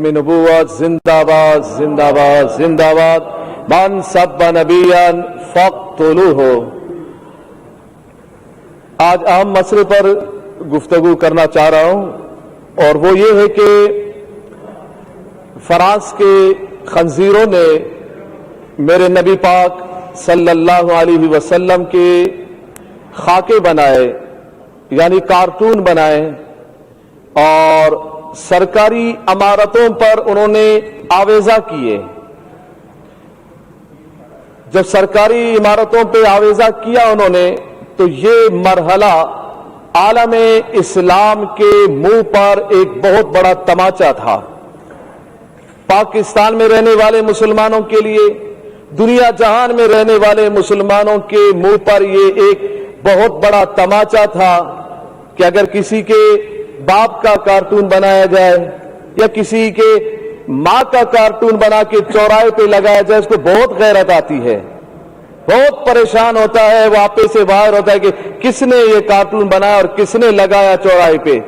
نبوت زندہ باد زندہ باد زندہ باد من سب نبیا فاقتلوہ۔ آج اہم مسئلے پر گفتگو کرنا چاہ رہا ہوں اور وہ یہ ہے کہ فرانس کے خنزیروں نے میرے نبی پاک صلی اللہ علیہ وسلم کے خاکے بنائے یعنی کارٹون بنائے اور سرکاری عمارتوں پر انہوں نے آویزہ کیے۔ جب سرکاری عمارتوں پہ آویزہ کیا انہوں نے تو یہ مرحلہ عالم اسلام کے منہ پر ایک بہت بڑا تماچا تھا۔ پاکستان میں رہنے والے مسلمانوں کے لیے، دنیا جہان میں رہنے والے مسلمانوں کے منہ پر یہ ایک بہت بڑا تماچا تھا کہ اگر کسی کے باپ کا کارٹون بنایا جائے یا کسی کے ماں کا کارٹون بنا کے چوراہے پہ لگایا جائے، اس کو بہت غیرت آتی ہے، بہت پریشان ہوتا ہے، وہ آپے سے باہر ہوتا ہے کہ کس نے یہ کارٹون بنایا اور کس نے لگایا چوراہے پہ،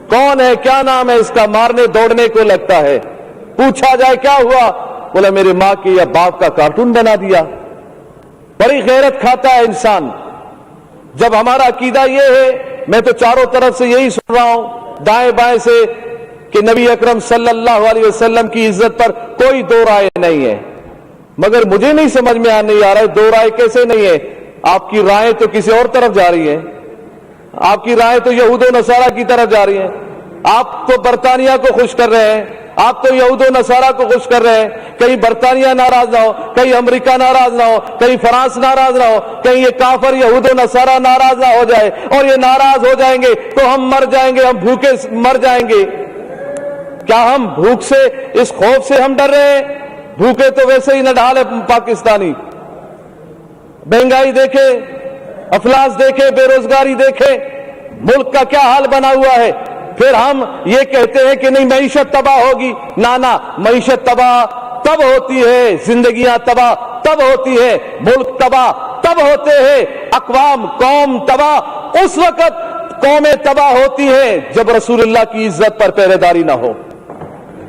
کون ہے، کیا نام ہے اس کا، مارنے دوڑنے کو لگتا ہے۔ پوچھا جائے کیا ہوا، بولا میرے ماں کے یا باپ کا کارٹون بنا دیا۔ بڑی غیرت کھاتا ہے انسان۔ جب ہمارا عقیدہ یہ ہے، میں تو چاروں طرف سے یہی سن رہا ہوں دائیں بائیں سے کہ نبی اکرم صلی اللہ علیہ وسلم کی عزت پر کوئی دو رائے نہیں ہے، مگر مجھے نہیں سمجھ میں نہیں آ رہا ہے دو رائے کیسے نہیں ہے۔ آپ کی رائے تو کسی اور طرف جا رہی ہیں، آپ کی رائے تو یہود و نصارہ کی طرف جا رہی ہیں۔ آپ تو برطانیہ کو خوش کر رہے ہیں، آپ تو یہود و نصارہ کو خوش کر رہے ہیں۔ کہیں برطانیہ ناراض نہ ہو، کہیں امریکہ ناراض نہ ہو، کہیں فرانس ناراض نہ ہو، کہیں یہ کافر یہود و نصارہ ناراض نہ ہو جائے، اور یہ ناراض ہو جائیں گے تو ہم مر جائیں گے، ہم بھوکے مر جائیں گے۔ کیا ہم بھوک سے، اس خوف سے ہم ڈر رہے ہیں؟ بھوکے تو ویسے ہی نہ ڈھالے پاکستانی۔ مہنگائی دیکھے، افلاس دیکھے، بے روزگاری دیکھے، ملک کا کیا حال بنا ہوا ہے۔ پھر ہم یہ کہتے ہیں کہ نہیں معیشت تباہ ہوگی۔ نہ، معیشت تباہ تب ہوتی ہے، زندگیاں تباہ تب ہوتی ہے، ملک تباہ تب ہوتے ہیں، اقوام قوم تباہ اس وقت قومیں تباہ ہوتی ہیں جب رسول اللہ کی عزت پر پہرے داری نہ ہو،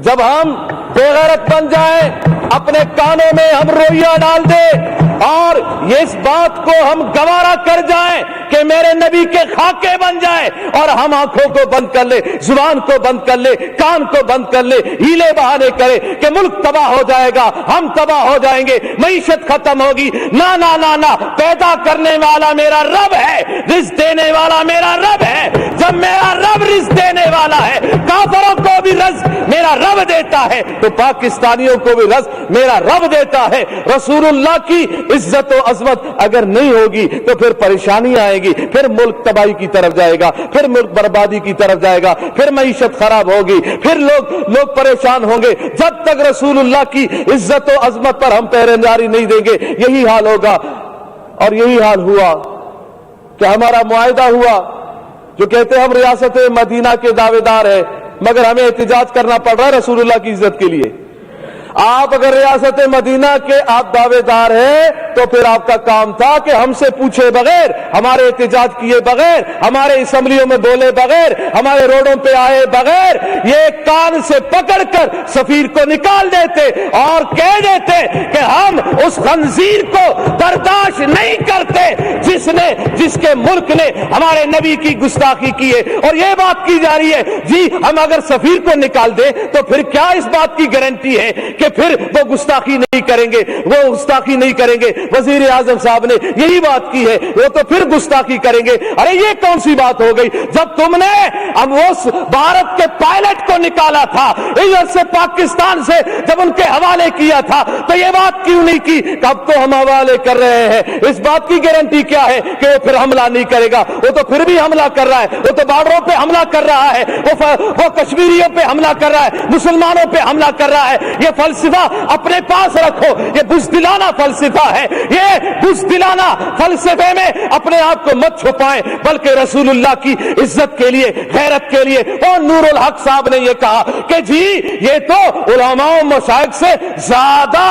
جب ہم بے غیرت بن جائیں، اپنے کانوں میں ہم رویہ ڈال دیں اور یہ اس بات کو ہم گوارا کر جائیں کہ میرے نبی کے خاکے بن جائیں، اور ہم آنکھوں کو بند کر لے، زبان کو بند کر لے، کان کو بند کر لے، ہیلے بہانے کرے کہ ملک تباہ ہو جائے گا، ہم تباہ ہو جائیں گے، معیشت ختم ہوگی۔ نہ نہ نہ نہ، پیدا کرنے والا میرا رب ہے، رزق دینے والا میرا رب ہے۔ جب میرا رب رزق دینے والا ہے، کافروں کو بھی رزق میرا رب دیتا ہے تو پاکستانیوں کو بھی رزق میرا رب دیتا ہے۔ رسول اللہ کی عزت و عظمت اگر نہیں ہوگی تو پھر پریشانی آئے گی، پھر ملک تباہی کی طرف جائے گا، پھر ملک بربادی کی طرف جائے گا، پھر معیشت خراب ہوگی، پھر لوگ پریشان ہوں گے۔ جب تک رسول اللہ کی عزت و عظمت پر ہم پہرے داری نہیں دیں گے یہی حال ہوگا۔ اور یہی حال ہوا کہ ہمارا معاہدہ ہوا، جو کہتے ہیں ہم ریاست مدینہ کے دعوے دار ہیں، مگر ہمیں احتجاج کرنا پڑ رہا ہے رسول اللہ کی عزت کے لیے۔ آپ اگر ریاست مدینہ کے آپ دعوے دار ہیں تو پھر آپ کا کام تھا کہ ہم سے پوچھے بغیر، ہمارے احتجاج کیے بغیر، ہمارے اسمبلیوں میں بولے بغیر، ہمارے روڈوں پہ آئے بغیر یہ کان سے پکڑ کر سفیر کو نکال دیتے اور کہہ دیتے کہ ہم اس خنزیر کو برداشت نہیں کرتے جس کے ملک نے ہمارے نبی کی گستاخی کی ہے۔ اور یہ بات کی جا رہی ہے جی ہم اگر سفیر کو نکال دیں تو پھر کیا اس بات کی گارنٹی ہے کہ پھر وہ گستاخی نہیں کریں گے، وہ گستاخی نہیں کریں گے۔ وزیر اعظم صاحب نے یہی بات کی ہے، وہ تو پھر گستاخی کریں گے۔ ارے یہ کون سی بات ہو گئی؟ جب تم نے اس بھارت کے پائلٹ کو نکالا تھا ادھر سے پاکستان سے، جب ان کے حوالے کیا تھا تو یہ بات کیوں نہیں کی کہ اب تو ہم حوالے کر رہے ہیں؟ اس بات کی گارنٹی کیا ہے کہ وہ پھر حملہ نہیں کرے گا؟ وہ تو پھر بھی حملہ کر رہا ہے، وہ تو بارڈروں پہ حملہ کر رہا ہے، وہ کشمیریوں پہ حملہ کر رہا ہے، مسلمانوں پہ حملہ کر رہا ہے۔ یہ فلسفہ اپنے پاس رکھو، یہ بزدلانہ فلسفہ ہے، یہ بزدلانہ فلسفے میں اپنے آپ کو مت چھپائیں، بلکہ رسول اللہ کی عزت کے لیے، غیرت کے لیے۔ اور نور الحق صاحب نے یہ کہا کہ جی یہ تو علماء و مشائخ سے زیادہ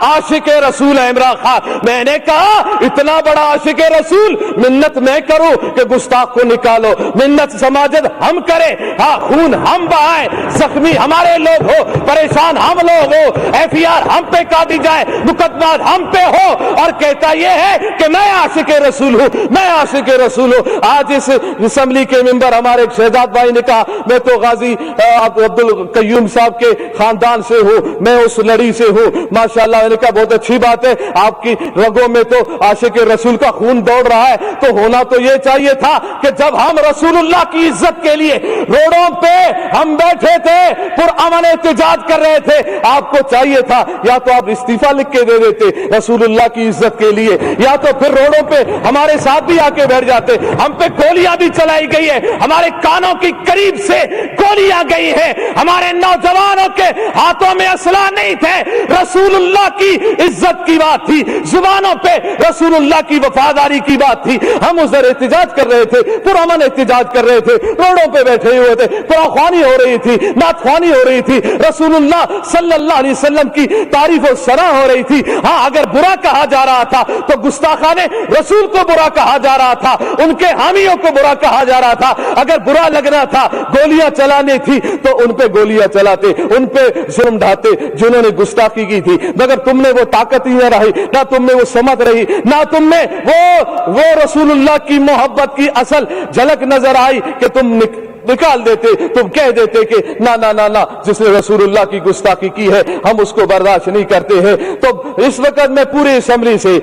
عاشق رسول ہے عمران خان۔ میں نے کہا اتنا بڑا عاشق رسول منت میں کروں کہ گستاخ کو نکالو، منت سماجت ہم کریں، ہاں خون ہم بہائیں، زخمی ہمارے لوگ ہو، پریشان ہم لوگ ہو، FIR ہم پہ کاٹی جائے، مقدمات ہم پہ ہو، اور کہتا یہ ہے کہ میں عاشق رسول ہوں، میں عاشق رسول ہوں۔ آج اس اسمبلی کے ممبر ہمارے ایک شہزاد بھائی نے کہا میں تو غازی عبد القیوم صاحب کے خاندان سے ہوں، میں اس لڑی سے ہوں، ماشاءاللہ۔ میں نے کہا بہت اچھی بات ہے، آپ کی رگوں میں تو عاشق رسول کا خون دوڑ رہا ہے، تو ہونا تو یہ چاہیے تھا کہ جب ہم رسول اللہ کی عزت کے لیے روڈوں پہ ہم بیٹھے تھے، پرامن احتجاج کر رہے تھے، آپ کو چاہیے تھا یا تو آپ استعفیٰ لکھ کے دے دیتے رسول اللہ کی عزت کے لیے، یا تو پھر روڈوں پہ ہمارے ساتھ بھی آ کے بیٹھ جاتے۔ ہم پہ گولیاں بھی چلائی گئی ہے، ہمارے کانوں کی قریب سے گولیاں گئی ہیں، ہمارے نوجوانوں کے ہاتھوں میں اسلحہ نہیں تھے، رسول اللہ کی عزت کی بات تھی، زبانوں پہ رسول اللہ کی وفاداری کی بات تھی۔ ہم ادھر احتجاج کر رہے تھے، پرامن احتجاج کر رہے تھے، روڈوں پہ بیٹھے ہوئے تھے، قرآن ہو رہی تھی، نعت خوانی ہو رہی تھی، رسول اللہ صلی اللہ علیہ وسلم کی تعریف و ثنا ہو رہی تھی۔ ہاں اگر برا کہا جا رہا تھا تو گستاخان رسول کو برا کہا جا رہا تھا، ان کے حامیوں کو برا کہا جا رہا تھا۔ اگر برا لگنا تھا، گولیاں چلانے تھی تو ان پہ گولیاں چلاتے، ان پہ ظلم ڈھاتے جنہوں نے گستاخی کی تھی، مگر تم نے وہ طاقت ہی نہ رہی، نہ تم میں وہ سمت رہی، نہ تم میں وہ رسول اللہ کی محبت کی اصل جھلک نظر آئی کہ تم نکال دیتے، تم کہہ دیتے کہ نہ نہ نہ نہ، جس نے رسول اللہ کی گستاخی کی ہے ہم اس کو برداشت نہیں کرتے ہیں۔ تو اس وقت میں پوری اسمبلی سے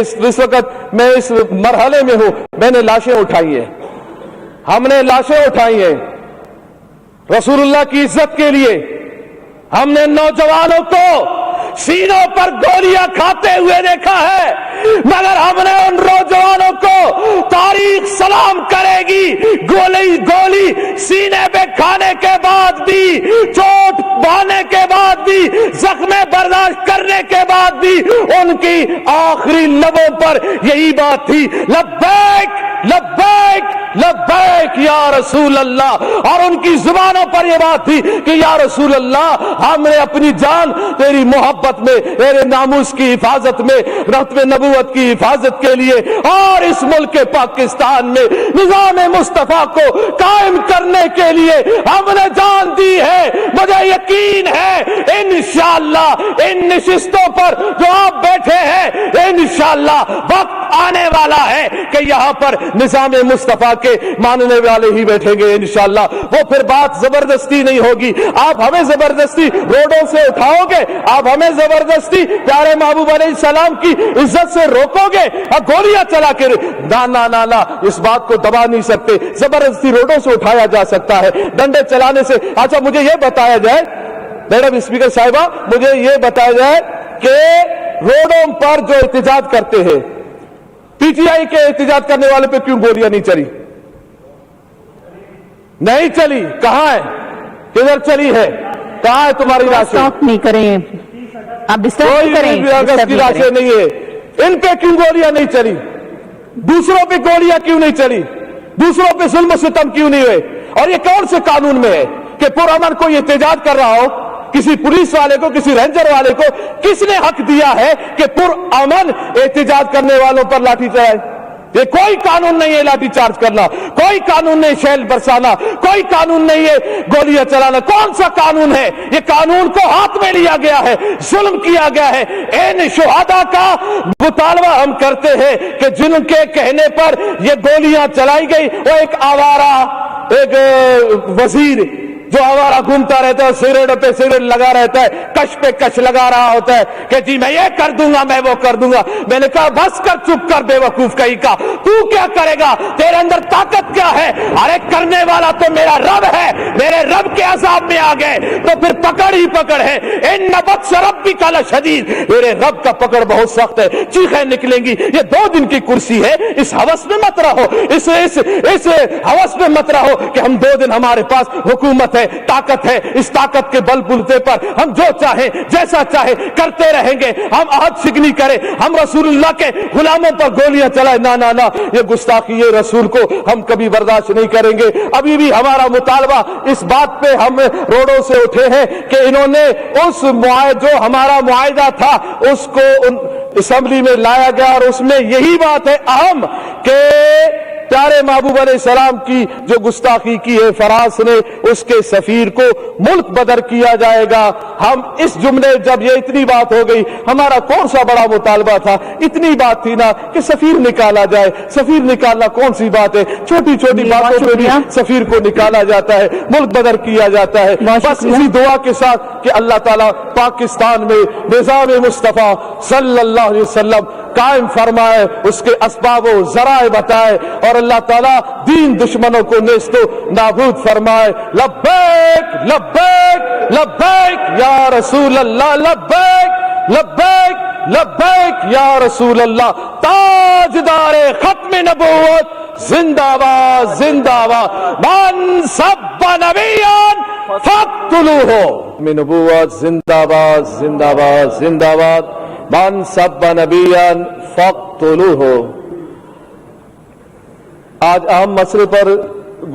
اس وقت میں اس مرحلے میں ہوں، میں نے لاشیں اٹھائی ہیں، ہم نے لاشیں اٹھائی ہیں رسول اللہ کی عزت کے لیے۔ ہم نے نوجوانوں کو سینوں پر گولیاں کھاتے ہوئے دیکھا ہے، مگر ہم نے ان نوجوانوں کو تاریخ سلام کرے گی، گولی سینے پہ کھانے کے بعد بھی، چوٹ پانے کے بعد بھی، زخم برداشت کرنے کے بعد بھی ان کی آخری لبوں پر یہی بات تھی، لبیک لبیک لبیک یا رسول اللہ، اور ان کی زبانوں پر یہ بات تھی کہ یا رسول اللہ ہم نے اپنی جان تیری محبت میں، تیرے ناموس کی حفاظت میں، رتب نبوت کی حفاظت کے لیے اور اس ملک پاکستان میں نظام مصطفیٰ کو قائم کرنے کے لیے ہم نے جان دی ہے۔ مجھے یقین ہے انشاءاللہ ان نشستوں پر جو آپ بیٹھے ہیں، انشاءاللہ وقت آنے والا ہے کہ یہاں پر نظام مصطفیٰ کے ماننے والے ہی بیٹھیں گے انشاءاللہ۔ وہ پھر بات زبردستی نہیں ہوگی، آپ ہمیں زبردستی روڈوں سے اٹھاؤ گے، آپ ہمیں زبردستی پیارے محبوب علیہ السلام کی عزت سے روکو گے، اور گولیاں چلا کے نہ اس بات کو دبا نہیں سکتے۔ زبردستی روڈوں سے اٹھایا جا سکتا ہے، ڈنڈے چلانے سے۔ اچھا مجھے یہ بتایا جائے میڈم اسپیکر صاحبہ، مجھے یہ بتایا جائے کہ روڈوں پر جو احتجاج کرتے ہیں، PTI کے احتجاج کرنے والے پہ کیوں گولیاں نہیں چلی؟ نہیں چلی، کہاں ہے؟ کدھر چلی ہے؟ کہاں ہے تمہاری راشیں؟ نہیں کریں آپ ڈسٹرب کریں، اگست کی راشیں نہیں ہے، ان پہ کیوں گولیاں نہیں چلی؟ دوسروں پہ گولیاں کیوں نہیں چلی؟ دوسروں پہ ظلم و ستم کیوں نہیں ہوئے؟ اور یہ کون سے قانون میں ہے کہ پرامن کوئی احتجاج کر رہا ہو، کسی پولیس والے کو، کسی رینجر والے کو کس نے حق دیا ہے کہ پرامن احتجاج کرنے والوں پر لاٹھی چلائے؟ یہ کوئی قانون نہیں ہے لاٹھی چارج کرنا، کوئی قانون نہیں شیل برسانا، کوئی قانون نہیں ہے گولیاں چلانا۔ کون سا قانون ہے؟ یہ قانون کو ہاتھ میں لیا گیا ہے، ظلم کیا گیا ہے۔ ان شہداء کا مطالبہ ہم کرتے ہیں کہ جن کے کہنے پر یہ گولیاں چلائی گئی، وہ ایک آوارہ، ایک وزیر جو آوارہ گھومتا رہتا ہے، سگریٹ پہ سگریٹ لگا رہتا ہے، کش پہ کش لگا رہا ہوتا ہے کہ جی میں یہ کر دوں گا، میں وہ کر دوں گا۔ میں نے کہا بس کر، چپ کر بے وقوف کہیں کا، تو کیا کرے گا؟ تیرے اندر طاقت کیا ہے؟ ارے کرنے والا تو میرا رب ہے، میرے رب کے عذاب میں آ گئے تو پھر پکڑ ہی پکڑ ہے۔ ان بطش ربک لشدید، میرے رب کا پکڑ بہت سخت ہے، چیخیں نکلیں گی۔ یہ 2 دن کی کرسی ہے، اس ہوس میں مت رہو، اس ہوس میں مت رہو کہ ہم 2 دن ہمارے پاس حکومت ہے۔ ہے، طاقت ہے، اس طاقت کے بل بوتے پر ہم جو چاہیں جیسا چاہے کرتے رہیں گے، ہم عہد شکنی کریں، ہم رسول اللہ کے غلاموں پر گولیاں چلائیں، نہ نہ نہ، یہ گستاخی ہے رسول کو ہم کبھی برداشت نہیں کریں گے۔ ابھی بھی ہمارا مطالبہ اس بات پہ ہم روڈوں سے اٹھے ہیں کہ انہوں نے اس جو ہمارا معاہدہ تھا اس کو اسمبلی میں لایا گیا، اور اس میں یہی بات ہے اہم کہ پیارے محبوب علیہ السلام کی جو گستاخی کی ہے فرانس نے، اس کے سفیر کو ملک بدر کیا جائے گا۔ ہم اس جملے جب یہ اتنی بات ہو گئی، ہمارا کون سا بڑا مطالبہ تھا، اتنی بات تھی نا کہ سفیر نکالا جائے۔ سفیر نکالنا کون سی بات ہے، چھوٹی چھوٹی باتوں پہ بھی سفیر کو نکالا جاتا ہے، ملک بدر کیا جاتا ہے۔ بس اسی دعا کے ساتھ کہ اللہ تعالیٰ پاکستان میں نظام مصطفیٰ صلی اللہ علیہ وسلم قائم فرمائے، اس کے اسباب و ذرائع بتائے، اور اللہ تعالیٰ دین دشمنوں کو نیست و نابود فرمائے۔ لبیک لبیک لبیک یا رسول اللہ، لبیک لبیک لبیک یا رسول اللہ۔ تاجدار ختم نبوت زندہ باد زندہ باد، من سب نبیان فاقتلوہ، من نبوت زندہ باد زندہ باد زندہ باد، من سب نبیان فاقتلوہ۔ آج اہم مسئلے پر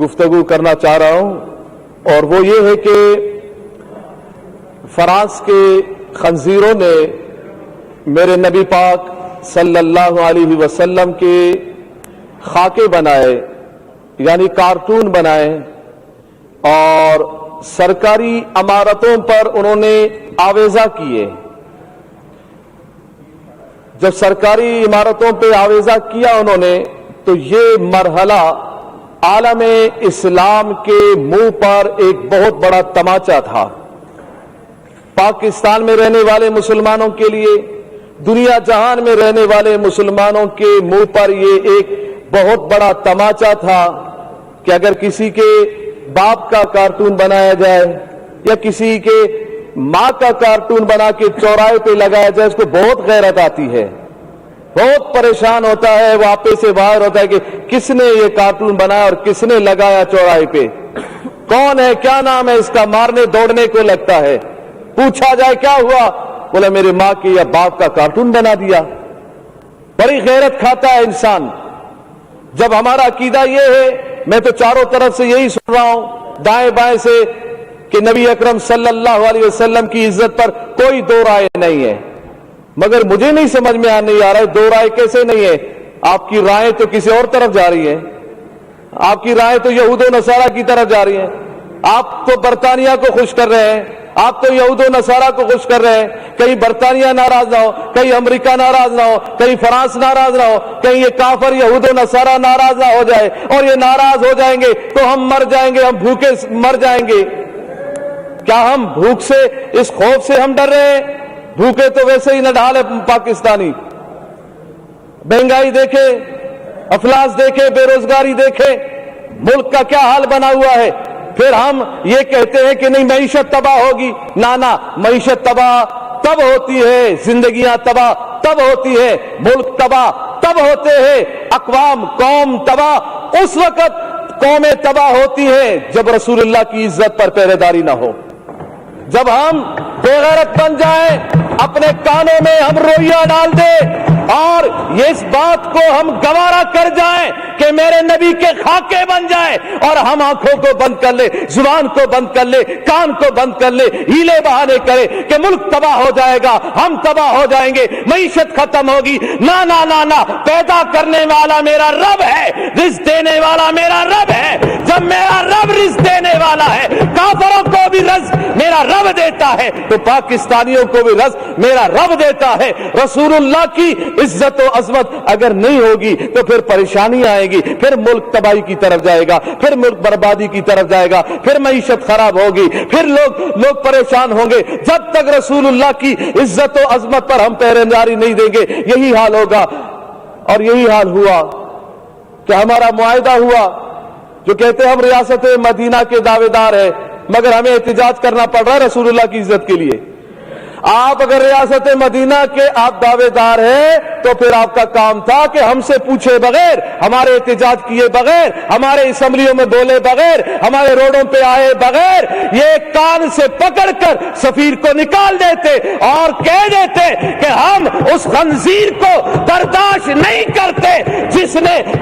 گفتگو کرنا چاہ رہا ہوں، اور وہ یہ ہے کہ فرانس کے خنزیروں نے میرے نبی پاک صلی اللہ علیہ وسلم کے خاکے بنائے، یعنی کارٹون بنائے، اور سرکاری عمارتوں پر انہوں نے آویزہ کیے۔ جب سرکاری عمارتوں پہ آویزہ کیا انہوں نے، تو یہ مرحلہ عالم اسلام کے منہ پر ایک بہت بڑا تماچا تھا۔ پاکستان میں رہنے والے مسلمانوں کے لیے، دنیا جہان میں رہنے والے مسلمانوں کے منہ پر یہ ایک بہت بڑا تماچا تھا کہ اگر کسی کے باپ کا کارٹون بنایا جائے یا کسی کے ماں کا کارٹون بنا کے چوراہے پہ لگایا جائے، اس کو بہت غیرت آتی ہے، بہت پریشان ہوتا ہے، وہ آپے سے باہر ہوتا ہے کہ کس نے یہ کارٹون بنایا اور کس نے لگایا چوراہے پہ، کون ہے، کیا نام ہے اس کا، مارنے دوڑنے کو لگتا ہے۔ پوچھا جائے کیا ہوا، بولا میرے ماں کے یا باپ کا کارٹون بنا دیا۔ بڑی غیرت کھاتا ہے انسان۔ جب ہمارا عقیدہ یہ ہے، میں تو چاروں طرف سے یہی سن رہا ہوں، دائیں بائیں سے، کہ نبی اکرم صلی اللہ علیہ وسلم کی عزت پر کوئی دو رائے نہیں ہے، مگر مجھے نہیں سمجھ میں نہیں آ رہا ہے دو رائے کیسے نہیں ہے۔ آپ کی رائے تو کسی اور طرف جا رہی ہیں، آپ کی رائے تو یہود و نصارہ کی طرف جا رہی ہیں۔ آپ تو برطانیہ کو خوش کر رہے ہیں، آپ تو یہود و نصارہ کو خوش کر رہے ہیں۔ کہیں برطانیہ ناراض نہ ہو، کہیں امریکہ ناراض نہ ہو، کہیں فرانس ناراض نہ ہو، کہیں یہ کافر یہود و نصارہ ناراض نہ ہو جائے، اور یہ ناراض ہو جائیں گے تو ہم مر جائیں گے، ہم بھوکے مر جائیں گے۔ کیا ہم بھوک سے، اس خوف سے ہم ڈر رہے ہیں؟ بھوکے تو ویسے ہی نہ ڈھال ہے پاکستانی۔ مہنگائی دیکھے، افلاس دیکھے، بے روزگاری دیکھے، ملک کا کیا حال بنا ہوا ہے۔ پھر ہم یہ کہتے ہیں کہ نہیں معیشت تباہ ہوگی، نہ معیشت تباہ تب ہوتی ہے، زندگیاں تباہ تب ہوتی ہے، ملک تباہ تب ہوتے ہیں، اقوام قوم تباہ اس وقت قومیں تباہ ہوتی ہیں جب رسول اللہ کی عزت پر پہرے داری نہ ہو، جب ہم بے غیرت بن جائیں، اپنے کانوں میں ہم رویہ ڈال دیں اور یہ اس بات کو ہم گوارا کر جائیں کہ میرے نبی کے خاکے بن جائیں، اور ہم آنکھوں کو بند کر لے، زبان کو بند کر لے، کان کو بند کر لے، ہیلے بہانے کرے کہ ملک تباہ ہو جائے گا، ہم تباہ ہو جائیں گے، معیشت ختم ہوگی۔ نہ نہ نہ نہ، پیدا کرنے والا میرا رب ہے، رزق دینے والا میرا رب ہے۔ جب میرا رب رزق دینے والا ہے، کافروں کو بھی رزق میرا رب دیتا ہے، تو پاکستانیوں کو بھی رزق میرا رب دیتا ہے۔ رسول اللہ کی عزت و عظمت اگر نہیں ہوگی تو پھر پریشانی آئے گی، پھر ملک تباہی کی طرف جائے گا، پھر ملک بربادی کی طرف جائے گا، پھر معیشت خراب ہوگی، پھر لوگ پریشان ہوں گے۔ جب تک رسول اللہ کی عزت و عظمت پر ہم پہرے داری نہیں دیں گے، یہی حال ہوگا۔ اور یہی حال ہوا کہ ہمارا معاہدہ ہوا، جو کہتے ہیں ہم ریاست مدینہ کے دعوے دار ہیں، مگر ہمیں احتجاج کرنا پڑ رہا ہے رسول اللہ کی عزت کے لیے۔ آپ اگر ریاست مدینہ کے آپ دعوے دار ہیں تو پھر آپ کا کام تھا کہ ہم سے پوچھے بغیر, ہمارے احتجاج کیے بغیر, ہمارے اسمبلیوں میں بولے بغیر, ہمارے روڈوں پہ آئے بغیر یہ کان سے پکڑ کر سفیر کو نکال دیتے اور کہہ دیتے کہ ہم اس خنزیر کو برداشت نہیں کرتے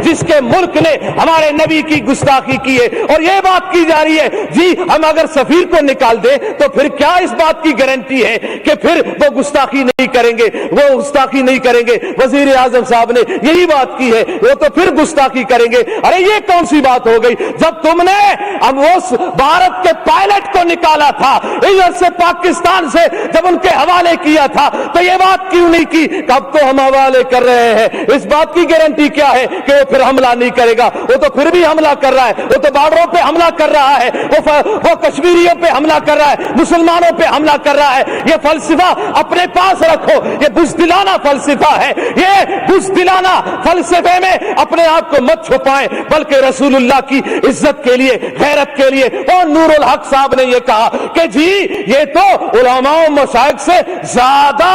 جس کے ملک نے ہمارے نبی کی گستاخی کی ہے. اور یہ بات کی جا رہی ہے جی ہم اگر سفیر کو نکال دیں تو پھر کیا اس بات کی گارنٹی ہے کہ پھر وہ گستاخی نہیں کریں گے, وہ گستاخی نہیں کریں گے. وزیر اعظم صاحب نے یہی بات کی ہے, وہ تو پھر گستاخی کریں گے. ارے یہ کون سی بات ہو گئی جب تم نے اب اس بھارت کے پائلٹ کو نکالا تھا ادھر سے پاکستان سے جب ان کے حوالے کیا تھا تو یہ بات کیوں نہیں کی کہ اب تو ہم حوالے کر رہے ہیں. اس بات کی گارنٹی کیا ہے کہ وہ پھر حملہ نہیں کرے گا؟ وہ تو پھر بھی حملہ کر رہا ہے, وہ تو بارڈروں پہ حملہ کر رہا ہے, وہ کشمیریوں پہ حملہ کر رہا ہے, مسلمانوں پہ حملہ کر رہا ہے. یہ فلسفہ اپنے پاس رکھو, یہ بزدلانہ فلسفہ ہے. یہ بزدلانہ فلسفے میں اپنے آپ کو مت چھپائیں بلکہ رسول اللہ کی عزت کے لیے, غیرت کے لیے. اور نور الحق صاحب نے یہ کہا کہ جی یہ تو علماء و مشائخ سے زیادہ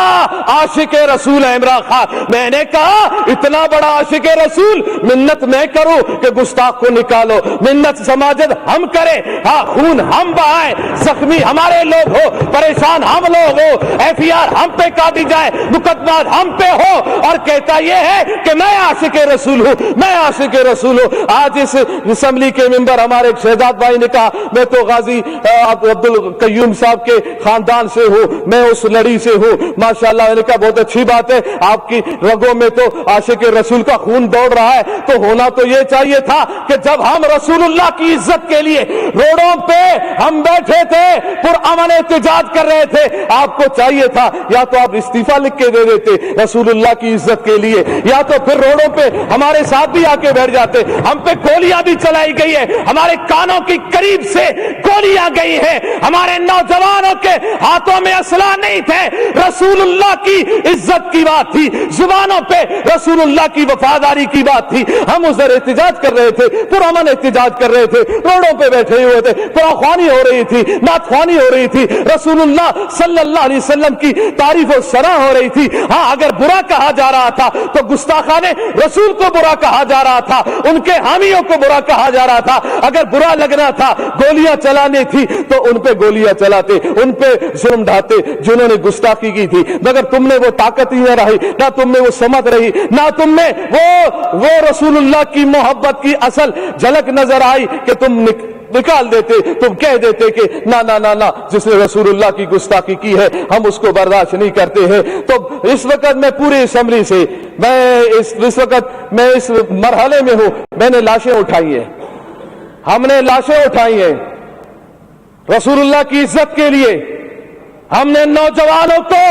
عاشق رسول ہے عمران خان. میں نے کہا اتنا بڑا عاشق رسول منت میں کروں کہ گستاخ کو نکالو, منت سماجت ہم کریں, ہاں خون ہم بہائیں, زخمی ہمارے لوگ ہو, پریشان ہم لوگ ہو, FIR ہم پہ کاٹی جائے, مقدمات ہم پہ ہو, اور کہتا یہ ہے کہ میں عاشق رسول ہوں, میں عاشق رسول ہوں. آج اس اسمبلی کے ممبر ہمارے ایک شہزاد بھائی نے کہا میں تو غازی عبد القیوم صاحب کے خاندان سے ہوں, میں اس لڑی سے ہوں. ماشاءاللہ میں نے کہا بہت اچھی بات ہے, آپ کی رگوں میں تو عاشق رسول کا خون دوڑ رہا ہے, تو ہونا تو یہ چاہیے تھا کہ جب ہم رسول اللہ کی عزت کے لیے روڈوں پہ ہم بیٹھے تھے, پرامن احتجاج کر رہے تھے, آپ کو چاہیے تھا یا تو آپ استعفیٰ لکھ کے دے دیتے رسول اللہ کی عزت کے لیے, یا تو پھر روڈوں پہ ہمارے ساتھ بھی آ کے بیٹھ جاتے. ہم پہ گولیاں بھی چلائی گئی ہے, ہمارے کانوں کی قریب سے گولیاں گئی ہیں, ہمارے نوجوانوں کے ہاتھوں میں اسلحہ نہیں تھے. رسول اللہ کی عزت کی بات تھی, زبانوں پہ رسول اللہ کی وفاداری کی بات تھی. ہم ادھر احتجاج کر رہے تھے, پرامن احتجاج کر رہے تھے, روڈوں پہ بیٹھے ہوئے تھے, قرآن ہو رہی تھی, نعت خوانی ہو رہی تھی, رسول اللہ صلی اللہ علیہ وسلم کی تعریف و ثنا ہو رہی تھی. ہاں اگر برا کہا جا رہا تھا تو گستاخان رسول کو برا کہا جا رہا تھا, ان کے حامیوں کو برا کہا جا رہا تھا. اگر برا لگنا تھا, گولیاں چلانے تھی تو ان پہ گولیاں چلاتے, ان پہ ظلم ڈھاتے جنہوں نے گستاخی کی تھی. مگر تم نے وہ طاقت ہی نہ رہی, نہ تم میں وہ سمت رہی, نہ تم میں وہ رسول اللہ کی محبت کی اصل جھلک نظر آئی کہ تم نکال دیتے, تم کہہ دیتے کہ نہ نہ نہ نہ جس نے رسول اللہ کی گستاخی کی ہے ہم اس کو برداشت نہیں کرتے ہیں. تو اس وقت میں پوری اسمبلی سے اس وقت میں اس مرحلے میں ہوں, میں نے لاشیں اٹھائی ہیں, ہم نے لاشیں اٹھائی ہیں رسول اللہ کی عزت کے لیے. ہم نے نوجوانوں کو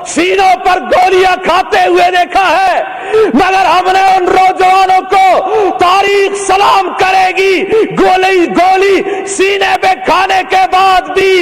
سینوں پر گولیاں کھاتے ہوئے دیکھا ہے, مگر ہم نے ان نوجوانوں کو تاریخ سلام کرے گی, گولی سینے پہ کھانے کے بعد بھی,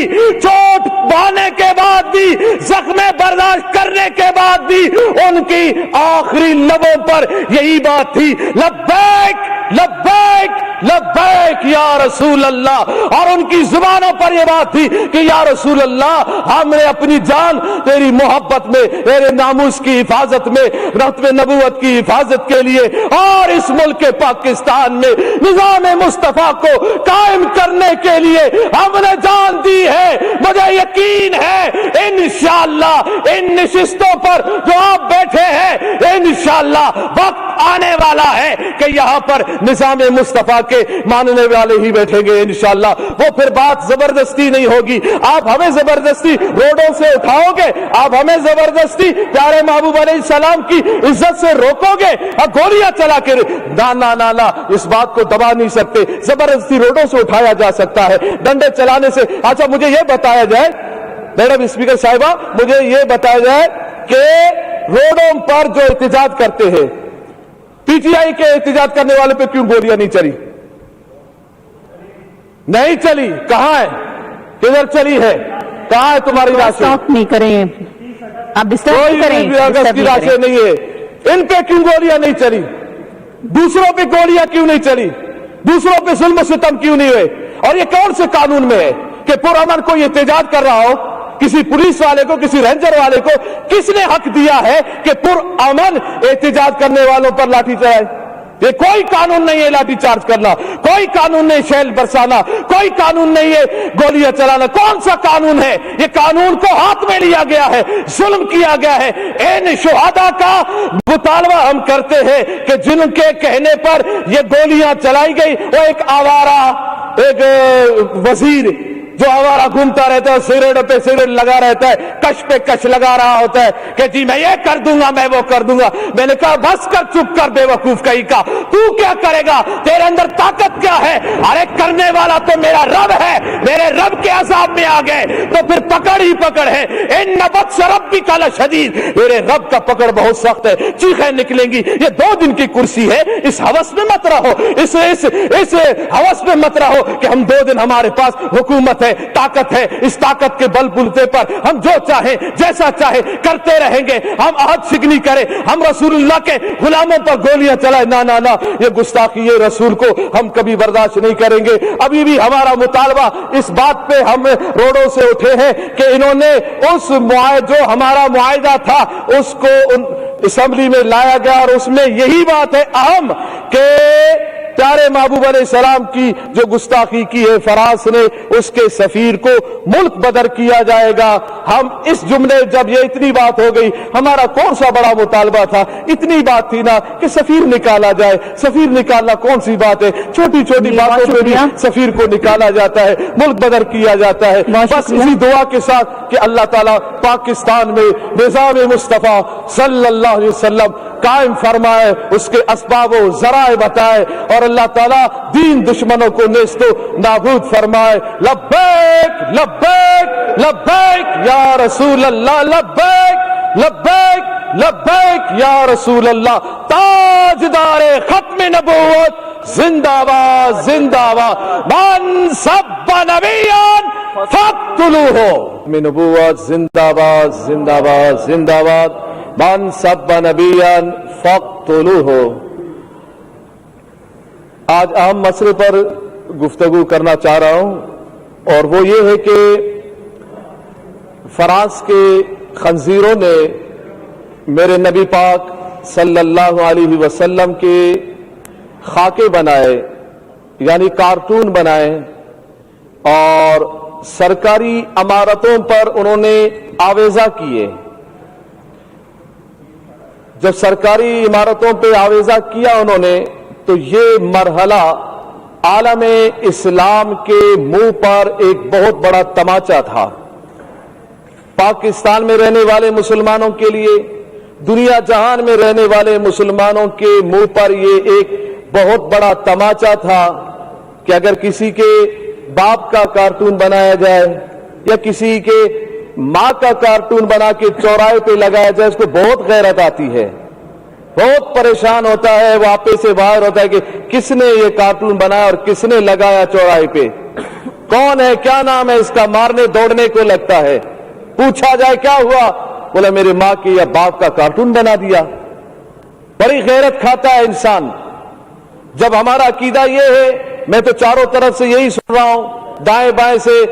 چوٹ بانے کے بعد بھی, زخم برداشت کرنے کے بعد بھی ان کی آخری لبوں پر یہی بات تھی, لبیک لبیک لبیک یا رسول اللہ. اور ان کی زبانوں پر یہ بات تھی کہ یا رسول اللہ ہم نے اپنی جان تیری محبت میں, تیرے ناموس کی حفاظت میں, رتب نبوت کی حفاظت کے لیے اور اس ملک پاکستان میں نظام مصطفیٰ کو قائم کرنے کے لیے ہم نے جان دی ہے. مجھے یقین ہے انشاءاللہ ان نشستوں پر جو آپ بیٹھے ہیں انشاءاللہ وقت آنے والا ہے کہ یہاں پر نظام مصطفیٰ کے ماننے والے ہی بیٹھیں گے انشاءاللہ. وہ پھر بات زبردستی نہیں ہوگی, آپ ہمیں زبردستی روڈوں سے اٹھاؤ گے, آپ ہمیں زبردستی پیارے محبوب علیہ السلام کی عزت سے روکو گے, اور گولیاں چلا کے نہ اس بات کو دبا نہیں سکتے. زبردستی روڈوں سے اٹھایا جا سکتا ہے, ڈنڈے چلانے سے. اچھا مجھے یہ بتایا جائے میڈم اسپیکر صاحبہ, مجھے یہ بتایا جائے کہ روڈوں پر جو احتجاج کرتے ہیں, PTI کے احتجاج کرنے والے پہ کیوں گولیاں نہیں چلی؟ نہیں چلی, کہاں ہے, کدھر چلی ہے, کہاں ہے تمہاری راشیں؟ نہیں کریں, آپ ڈسٹرب نہیں کریں, اگست کی راشیں نہیں ہے, ان پہ کیوں گولیاں نہیں چلی؟ دوسروں پہ گولیاں کیوں نہیں چلی؟ دوسروں پہ ظلم و ستم کیوں نہیں ہوئے؟ اور یہ کون سے قانون میں ہے کہ پرامن کوئی احتجاج کر رہا ہو, کسی پولیس والے کو، کسی رینجر والے کو کس نے حق دیا ہے کہ پرامن احتجاج کرنے والوں پر لاٹھی چلائے؟ یہ کوئی قانون نہیں ہے لاٹھی چارج کرنا، کوئی قانون نہیں شیل برسانا، کوئی قانون نہیں ہے گولیاں چلانا. کون سا قانون ہے؟ یہ قانون کو ہاتھ میں لیا گیا ہے، ظلم کیا گیا ہے. ان شہداء کا مطالبہ ہم کرتے ہیں کہ جن کے کہنے پر یہ گولیاں چلائی گئی، وہ ایک آوارہ ایک وزیر جو آوارہ گھومتا رہتا ہے، سگریٹ پہ سگریٹ لگا رہتا ہے، کش پہ کش لگا رہا ہوتا ہے کہ جی میں یہ کر دوں گا، میں وہ کر دوں گا. میں نے کہا بس کر، چپ کر بے وقوف کہیں کا. تو کیا کرے گا؟ تیرے اندر طاقت کیا ہے؟ ارے کرنے والا تو میرا رب ہے، میرے رب کے عذاب میں آ گئے تو پھر پکڑ ہی پکڑ ہے. ان بطش ربک لشدید، میرے رب کا پکڑ بہت سخت ہے، چیخیں نکلیں گی. یہ 2 دن کی کرسی ہے، اس ہوس میں مت رہو، اس ہوس میں مت رہو کہ ہم 2 دن ہمارے پاس حکومت ہے، طاقت ہے، اس طاقت کے بل بلتے پر ہم جو چاہیں جیسا چاہے کرتے رہیں گے. ہم عہد شکنی کریں، ہم رسول اللہ کے غلاموں پر گولیاں چلائیں، نہ نہ نہ، یہ گستاخی ہے رسول کو ہم کبھی برداشت نہیں کریں گے. ابھی بھی ہمارا مطالبہ اس بات پہ ہم روڈوں سے اٹھے ہیں کہ انہوں نے اس جو ہمارا معاہدہ تھا اس کو اسمبلی میں لایا گیا، اور اس میں یہی بات ہے اہم کہ پیارے محبوب علیہ السلام کی جو گستاخی کی ہے فرانس نے، اس کے سفیر کو ملک بدر کیا جائے گا. ہم اس جملے جب یہ اتنی بات ہو گئی، ہمارا کون سا بڑا مطالبہ تھا؟ اتنی بات تھی نا کہ سفیر نکالا جائے. سفیر نکالنا کون سی بات ہے؟ چھوٹی چھوٹی باتوں پہ بھی سفیر کو نکالا جاتا ہے، ملک بدر کیا جاتا ہے. بس اسی دعا کے ساتھ کہ اللہ تعالیٰ پاکستان میں نظام مصطفیٰ صلی اللہ علیہ وسلم قائم فرمائے، اس کے اسباب و ذرائع بتائے، اور اللہ تعالیٰ دین دشمنوں کو نیست و نابود فرمائے. لبیک لبیک لبیک یا رسول اللہ، لبیک لبیک لبیک یا رسول اللہ. تاجدار ختم نبوت زندہ باد زندہ باد. من سب نبیان فاقتلوہ. نبوت زندہ باد زندہ باد زندہ باد. من سب نبیان فاقتلوہ. آج اہم مسئلے پر گفتگو کرنا چاہ رہا ہوں، اور وہ یہ ہے کہ فرانس کے خنزیروں نے میرے نبی پاک صلی اللہ علیہ وسلم کے خاکے بنائے، یعنی کارٹون بنائے، اور سرکاری عمارتوں پر انہوں نے آویزہ کیے. جب سرکاری عمارتوں پہ آویزہ کیا انہوں نے، تو یہ مرحلہ عالم اسلام کے منہ پر ایک بہت بڑا تماچا تھا. پاکستان میں رہنے والے مسلمانوں کے لیے، دنیا جہان میں رہنے والے مسلمانوں کے منہ پر یہ ایک بہت بڑا تماچا تھا کہ اگر کسی کے باپ کا کارٹون بنایا جائے یا کسی کے ماں کا کارٹون بنا کے چوراہے پہ لگایا جائے، اس کو بہت غیرت آتی ہے، بہت پریشان ہوتا ہے، وہ آپے سے باہر ہوتا ہے کہ کس نے یہ کارٹون بنایا اور کس نے لگایا چوراہے پہ، کون ہے، کیا نام ہے اس کا. مارنے دوڑنے کو لگتا ہے. پوچھا جائے کیا ہوا، بولا میرے ماں کی یا باپ کا کارٹون بنا دیا. بڑی غیرت کھاتا ہے انسان. جب ہمارا عقیدہ یہ ہے، میں تو چاروں طرف سے یہی سن رہا ہوں دائیں بائیں سے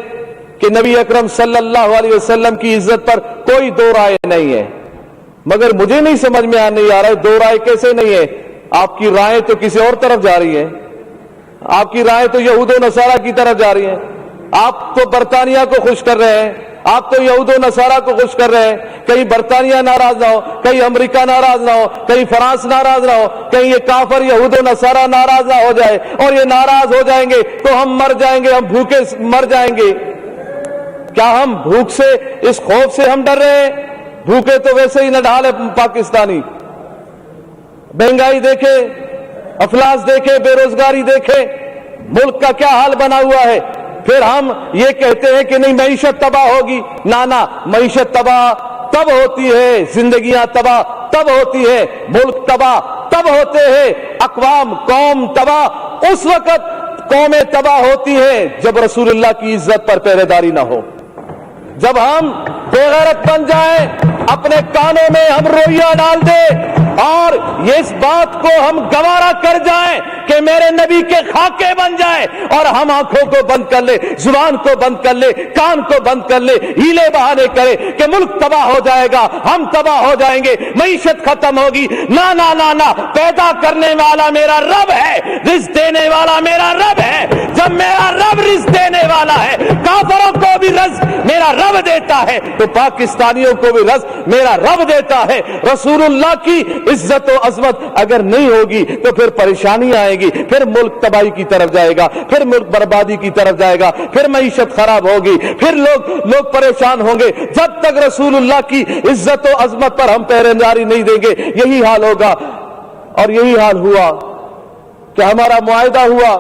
کہ نبی اکرم صلی اللہ علیہ وسلم کی عزت پر کوئی دو رائے نہیں ہے، مگر مجھے نہیں سمجھ میں نہیں آ رہا ہے دو رائے کیسے نہیں ہے. آپ کی رائے تو کسی اور طرف جا رہی ہیں، آپ کی رائے تو یہود و نصارہ کی طرف جا رہی ہیں. آپ تو برطانیہ کو خوش کر رہے ہیں، آپ تو یہود و نصارہ کو خوش کر رہے ہیں. کہیں برطانیہ ناراض نہ ہو، کہیں امریکہ ناراض نہ ہو، کہیں فرانس ناراض نہ ہو، کہیں یہ کافر یہود و نصارہ ناراض نہ ہو جائے، اور یہ ناراض ہو جائیں گے تو ہم مر جائیں گے، ہم بھوکے مر جائیں گے. کیا ہم بھوک سے، اس خوف سے ہم ڈر رہے ہیں؟ بھوکے تو ویسے ہی نہ ڈھالے پاکستانی. مہنگائی دیکھے، افلاس دیکھے، بے روزگاری دیکھے، ملک کا کیا حال بنا ہوا ہے. پھر ہم یہ کہتے ہیں کہ نہیں معیشت تباہ ہوگی. نہ، معیشت تباہ تب ہوتی ہے، زندگیاں تباہ تب ہوتی ہے، ملک تباہ تب ہوتے ہیں، اقوام قوم تباہ اس وقت قومیں تباہ ہوتی ہیں جب رسول اللہ کی عزت پر پہرے داری نہ ہو. جب ہم بے غیرت بن جائیں، اپنے کانوں میں ہم رویہ ڈال دیں اور اس بات کو ہم گوارا کر جائیں کہ میرے نبی کے خاکے بن جائیں، اور ہم آنکھوں کو بند کر لیں، زبان کو بند کر لیں، کان کو بند کر لیں، ہیلے بہانے کریں کہ ملک تباہ ہو جائے گا، ہم تباہ ہو جائیں گے، معیشت ختم ہوگی. نہ نہ نہ نہ، پیدا کرنے والا میرا رب ہے، رزق دینے والا میرا رب ہے. جب میرا رب رزق دینے والا ہے، کافروں کو بھی رزق میرا رب دیتا ہے، تو پاکستانیوں کو بھی رزق میرا رب دیتا ہے. رسول اللہ کی عزت و عظمت اگر نہیں ہوگی تو پھر پریشانی آئے گی، پھر ملک تباہی کی طرف جائے گا، پھر ملک بربادی کی طرف جائے گا، پھر معیشت خراب ہوگی، پھر لوگ پریشان ہوں گے. جب تک رسول اللہ کی عزت و عظمت پر ہم پہرےداری نہیں دیں گے یہی حال ہوگا. اور یہی حال ہوا کہ ہمارا معاہدہ ہوا،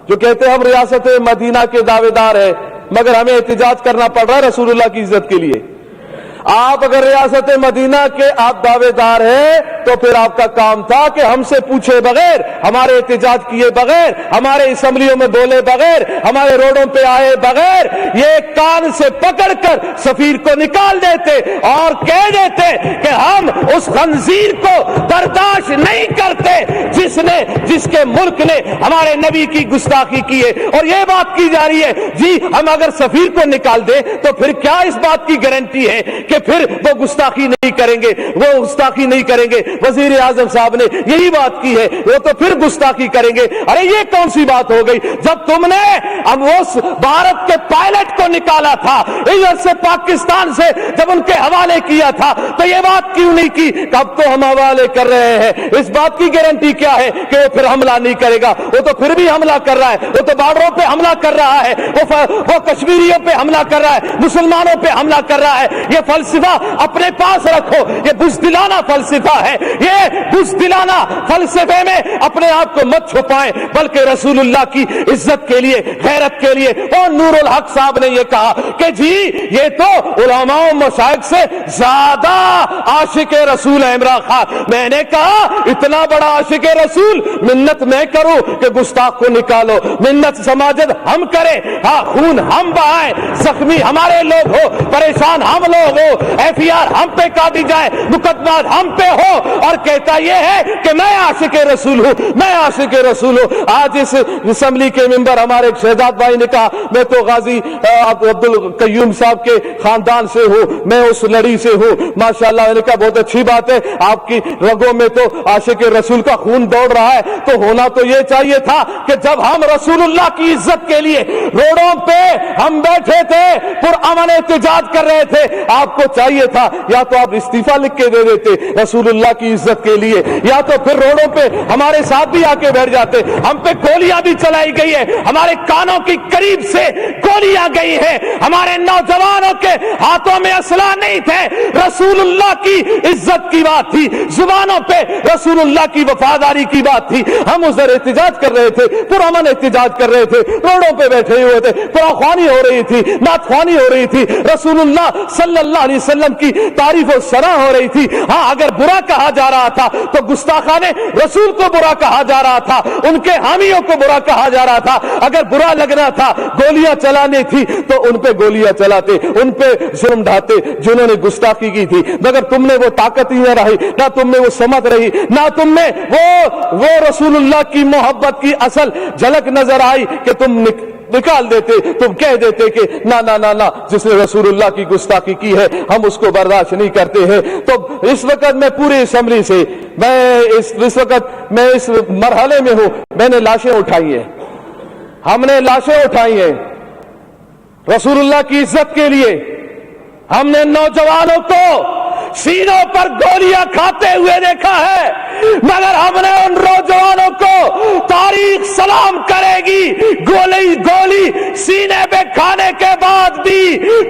جو کہتے ہیں ہم ریاست مدینہ کے دعوے دار ہیں مگر ہمیں احتجاج کرنا پڑ رہا ہے رسول اللہ کی عزت کے لیے. آپ اگر ریاست مدینہ کے آپ دعوے دار ہیں تو پھر آپ کا کام تھا کہ ہم سے پوچھے بغیر، ہمارے احتجاج کیے بغیر، ہمارے اسمبلیوں میں بولے بغیر، ہمارے روڈوں پہ آئے بغیر یہ کان سے پکڑ کر سفیر کو نکال دیتے اور کہہ دیتے کہ ہم اس خنزیر کو برداشت نہیں کرتے جس کے ملک نے ہمارے نبی کی گستاخی کی ہے. اور یہ بات کی جا رہی ہے جی ہم اگر سفیر کو نکال دیں تو پھر کیا اس بات کی گارنٹی ہے کہ پھر وہ گستاخی نہیں کریں گے، وہ گستاخی نہیں کریں گے. وزیر اعظم صاحب نے یہی بات کی ہے، وہ تو پھر گستاخی کریں گے. ارے یہ کون سی بات ہو گئی؟ جب تم نے اب اس بھارت کے پائلٹ کو نکالا تھا ادھر سے پاکستان سے، جب ان کے حوالے کیا تھا تو یہ بات کیوں نہیں کی کہ اب تو ہم حوالے کر رہے ہیں؟ اس بات کی گارنٹی کیا ہے کہ وہ پھر حملہ نہیں کرے گا؟ وہ تو پھر بھی حملہ کر رہا ہے، وہ تو بارڈروں پہ حملہ کر رہا ہے، وہ کشمیریوں پہ حملہ کر رہا ہے، مسلمانوں پہ حملہ کر رہا ہے. یہ فلسفہ اپنے پاس رکھو، یہ بزدلانہ فلسفہ ہے. یہ بزدلانہ فلسفے میں اپنے آپ کو مت چھپائیں، بلکہ رسول اللہ کی عزت کے لیے، غیرت کے لیے. اور نور الحق صاحب نے یہ کہا کہ جی یہ تو علماء و مشائخ سے زیادہ عاشق رسول ہے عمران خان. میں نے کہا اتنا بڑا عاشق رسول منت میں کروں کہ گستاخ کو نکالو، منت سماجت ہم کریں، ہاں خون ہم بہائیں، زخمی ہمارے لوگ ہو، پریشان ہم لوگ ہو، FIR ہم پہ کاٹی جائے، مقدمات ہم پہ ہو، اور کہتا یہ ہے کہ میں عاشق رسول ہوں، میں عاشق رسول ہوں. آج اس اسمبلی کے ممبر ہمارے ایک شہزاد بھائی نے کہا میں تو غازی عبد القیوم صاحب کے خاندان سے ہوں، میں اس لڑی سے ہوں. ماشاءاللہ میں نے کہا بہت اچھی بات ہے، آپ کی رگوں میں تو عاشق رسول کا خون دوڑ رہا ہے. تو ہونا تو یہ چاہیے تھا کہ جب ہم رسول اللہ کی عزت کے لیے روڈوں پہ ہم بیٹھے تھے، پرامن احتجاج کر رہے تھے، آپ کو چاہیے تھا یا تو آپ استعفیٰ لکھ کے دے دیتے رسول اللہ کی عزت کے لیے، یا تو پھر روڈوں پہ ہمارے ساتھ بھی آ کے بیٹھ جاتے. ہم پہ گولیاں بھی چلائی گئی ہے، ہمارے کانوں کی قریب سے گولیاں گئی ہیں، ہمارے نوجوانوں کے ہاتھوں میں اسلحہ نہیں تھے. رسول اللہ کی عزت کی بات تھی، زبانوں پہ رسول اللہ کی وفاداری کی بات تھی. ہم ادھر احتجاج کر رہے تھے، پرامن احتجاج کر رہے تھے، روڈوں پہ بیٹھے ہوئے تھے، قرآن ہو رہی تھی، نعت خوانی ہو رہی تھی، رسول اللہ صلی اللہ علیہ وسلم کی تعریف و ثنا ہو رہی تھی. ہاں اگر برا کہا جا رہا تھا تو گستاخان رسول کو برا کہا جا رہا تھا، ان کے حامیوں کو برا کہا جا رہا تھا. اگر برا لگنا تھا، گولیاں چلانے تھی تو ان پہ گولیاں چلاتے، ان پہ ظلم ڈھاتے جنہوں نے گستاخی کی تھی. مگر تم نے وہ طاقت ہی نہ رہی، نہ تم میں وہ سمت رہی، نہ تم میں وہ رسول اللہ کی محبت کی اصل جھلک نظر آئی کہ تم نکال دیتے، تم کہہ دیتے کہ نہ نہ نہ نہ، جس نے رسول اللہ کی گستاخی کی ہے ہم اس کو برداشت نہیں کرتے ہیں. تو اس وقت میں پوری اسمبلی سے اس وقت میں اس مرحلے میں ہوں، میں نے لاشیں اٹھائی ہیں، ہم نے لاشیں اٹھائی ہیں رسول اللہ کی عزت کے لیے. ہم نے نوجوانوں کو سینوں پر گولیاں کھاتے ہوئے دیکھا ہے، مگر ہم نے ان نوجوانوں کو تاریخ سلام کرے گی، گولی سینے پہ کھانے کے بعد بھی،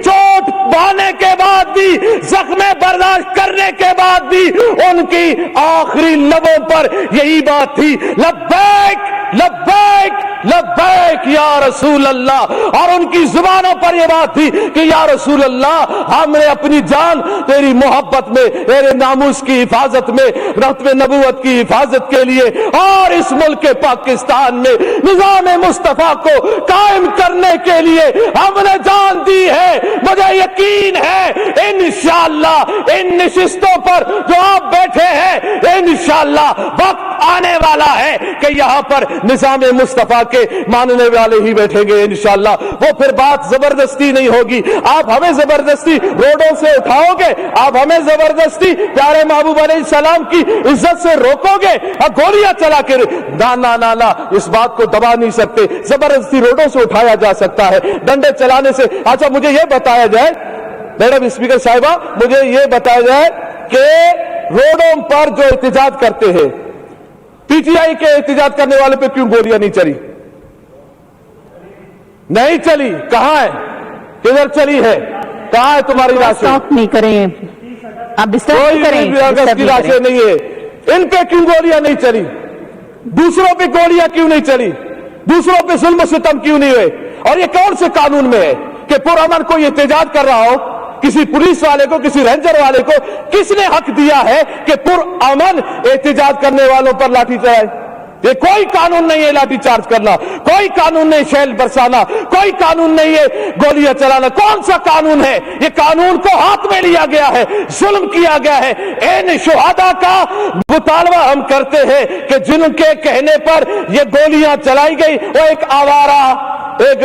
چوٹ بانے کے بعد بھی، زخم برداشت کرنے کے بعد بھی ان کی آخری لبوں پر یہی بات تھی، لبیک لبیک لبیک یا رسول اللہ. اور ان کی زبانوں پر یہ بات تھی کہ یا رسول اللہ ہم نے اپنی جان تیری محبت میں، تیرے ناموس کی حفاظت میں، رتب نبوت کی حفاظت کے لیے اور اس ملک پاکستان میں نظام مصطفیٰ کو قائم کرنے کے لیے ہم نے جان دی ہے. مجھے یقین ہے ان انشاءاللہ ان نشستوں پر جو آپ بیٹھے ہیں انشاءاللہ وقت آنے والا ہے کہ یہاں پر نظام مصطفیٰ کے ماننے والے ہی بیٹھیں گے انشاءاللہ. وہ پھر بات زبردستی نہیں ہوگی. آپ ہمیں زبردستی روڈوں سے اٹھاؤ گے, آپ ہمیں زبردستی پیارے محبوب علیہ السلام کی عزت سے روکو گے اور گولیاں چلا کے نا اس بات کو دبا نہیں سکتے. زبردستی روڈوں سے اٹھایا جا سکتا ہے, ڈنڈے چلانے سے. اچھا مجھے یہ بتایا جائے میڈم اسپیکر صاحبہ, مجھے یہ بتایا جائے کہ روڈوں پر جو احتجاج کرتے ہیں پی ٹی آئی کے احتجاج کرنے والے پہ کیوں گولیاں نہیں چلی؟ نہیں چلی. کہاں ہے؟ کدھر چلی ہے؟ کہاں ہے تمہاری راشن؟ اسٹاپ نہیں کریں, آپ ڈسٹرب نہیں کریں. اگست کی راشن نہیں ہے. ان پہ کیوں گولیاں نہیں چلی؟ دوسروں پہ گولیاں کیوں نہیں چلی؟ دوسروں پہ ظلم و ستم کیوں نہیں ہوئے؟ اور یہ کون سے قانون میں ہے کہ پرامن کوئی احتجاج کر رہا ہو, کسی پولیس والے کو, کسی رینجر والے کو کس نے حق دیا ہے کہ پرامن احتجاج کرنے والوں پر لاٹھی چلائے؟ یہ کوئی قانون نہیں ہے لاٹھی چارج کرنا, کوئی قانون نہیں شیل برسانا, کوئی قانون نہیں ہے گولیاں چلانا. کون سا قانون ہے؟ یہ قانون کو ہاتھ میں لیا گیا ہے, ظلم کیا گیا ہے. ان شہداء کا مطالبہ ہم کرتے ہیں کہ جن کے کہنے پر یہ گولیاں چلائی گئی, وہ ایک آوارہ ایک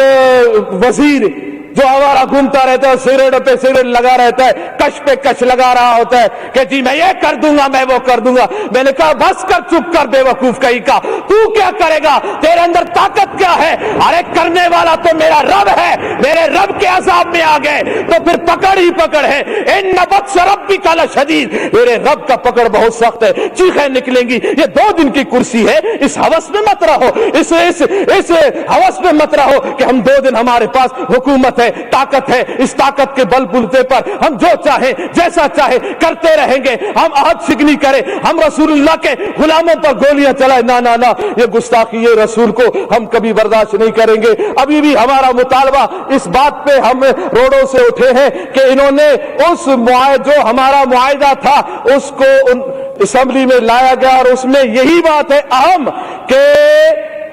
وزیر جو آوارہ گھومتا رہتا ہے, سگریٹ پہ سگریٹ لگا رہتا ہے, کش پہ کش لگا رہا ہوتا ہے کہ جی میں یہ کر دوں گا, میں وہ کر دوں گا. میں نے کہا بس کر, چپ کر بے وقوف کہیں کا. تو کیا کرے گا؟ تیرے اندر طاقت کیا ہے؟ ارے کرنے والا تو میرا رب ہے, میرے رب کے عذاب میں آ گئے تو پھر پکڑ ہی پکڑ ہے. ان بطش ربک لشدید, میرے رب کا پکڑ بہت سخت ہے, چیخیں نکلیں گی. یہ 2 دن کی کرسی ہے, اس ہوس میں مت رہو, اس ہوس میں مت رہو کہ ہم 2 دن ہمارے پاس حکومت ہے, طاقت ہے, اس طاقت کے بل بلتے پر ہم جو چاہیں جیسا چاہے کرتے رہیں گے. ہم عہد شکنی کریں, ہم رسول اللہ کے غلاموں پر گولیاں چلائیں, نہ یہ گستاخی, یہ رسول کو ہم کبھی برداشت نہیں کریں گے. ابھی بھی ہمارا مطالبہ اس بات پہ ہم روڈوں سے اٹھے ہیں کہ انہوں نے اس جو ہمارا معاہدہ تھا اس کو اسمبلی میں لایا گیا, اور اس میں یہی بات ہے اہم کہ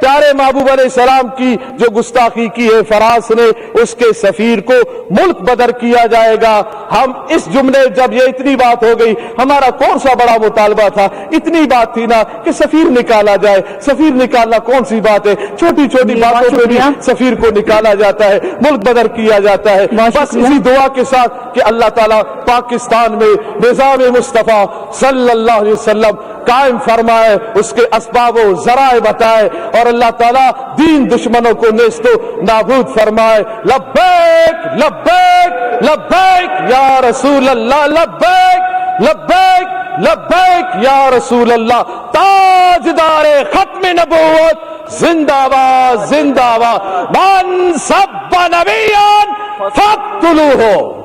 پیارے محبوب علیہ السلام کی جو گستاخی کی ہے فرانس نے, اس کے سفیر کو ملک بدر کیا جائے گا. ہم اس جملے جب یہ اتنی بات ہو گئی, ہمارا کون سا بڑا مطالبہ تھا, اتنی بات تھی نا کہ سفیر نکالا جائے. سفیر نکالنا کون سی بات ہے؟ چھوٹی چھوٹی باتوں پہ بھی سفیر کو نکالا جاتا ہے, ملک بدر کیا جاتا ہے. بس اسی دعا کے ساتھ کہ اللہ تعالیٰ پاکستان میں نظام مصطفیٰ صلی اللہ علیہ وسلم قائم فرمائے, اس کے اسباب و ذرائع بتائے, اور اللہ تعالیٰ دین دشمنوں کو نیست و نابود فرمائے. لبیک لبیک لبیک یا رسول اللہ, لبیک لبیک لبیک یا رسول اللہ. تاجدار ختم نبوت زندہ باد, زندہ باد. من سب نبیان فاقتلوہ.